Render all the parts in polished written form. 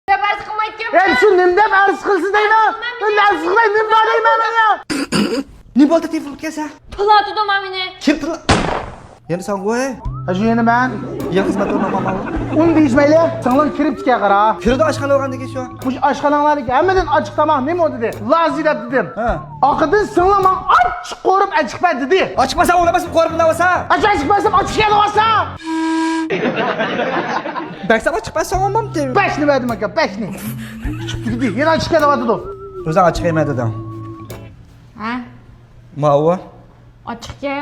Arz qilmayotganman. Ben şu nimdep arz qilsin deyman. Ben arz qilmay nimda deyman men ya. Ne bo'ldi telefon kelsa? Platudaman meni. Kim tila? Endi sen qo'y. Ha şu yeni ben. Ya xizmat o'rnaman. Un deyishmayli. Singlim kirib chiqay qara. Kirdi oshxona o'rgandiki shu. Bu oshxonalarga hammadan ochiq tomoq nima dedi? Lazirat dedim. Ha. Oqidan singlim ochiq qo'rib ochiqpa dedi. Ochiqmasa o'lamasin, qo'rqinda bo'lsa. Ochiqmasam ochiqga olsa. Baksam ochiqmasa olmamdi. Beş nima dedim aka? Beş ne? Gidi. Yana ochiqga oladi. O'zing ochiq yema dedim. Ha? Ma'u. Ochiqga.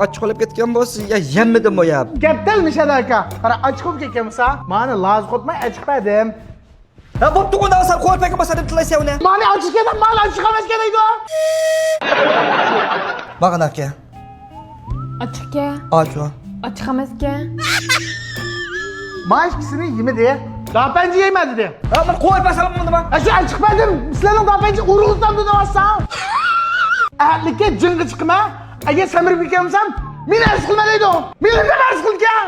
Ochiq qolib ketgan bo'lsa, ya yemmidim o ya. Gapdalmish aka. Qara ochiq bo'lib ketganmisa, mani laz qotmay ochiqpadim. Ha bo'pti, unda sen qo'rqmagan bo'lsa deb tilaysan uni. Mani ochiqga mani ochiq emas deydi. Bag'an aka. Ochiqga. Ochiq. Ochiq emasga. Maaş ikisini yemedi. Daha bence yemedi de. Ha, men qo'rqmasam nima? Aşı çıkmadım. Sizlerin daha bence uğurluktan da varsa. Erlik'e cıngı çıkma. Eğer semirip yıkamışsam, meni arz qilma deydi o. Meni nima arz qilgan?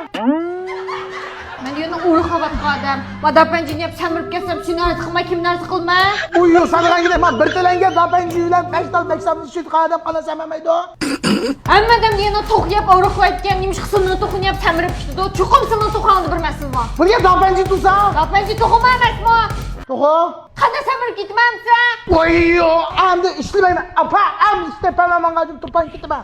Men yana urug' qavatga odam. Madapanjini hep samirib kelsam, seni arz qilma, kimni arz qilma. Uyuyor sanılan gidip ben bir telenge daha bence yülen 5 dal 5 samını süt qadam qalasam emaydi o. Hammadan yana to'q yeb urug' qaytgan, nimish qismini to'qini hep samirib pishdi. Cho'qimsini to'qanni bilmasizmi? Buraya daha bence tutsa. Madapanji to'qima emasmi? To'qo. Qanday samirib ketmamsa? Uyuyor. Amdi işlemayma. Apa am istepemem angacım tupan gitme.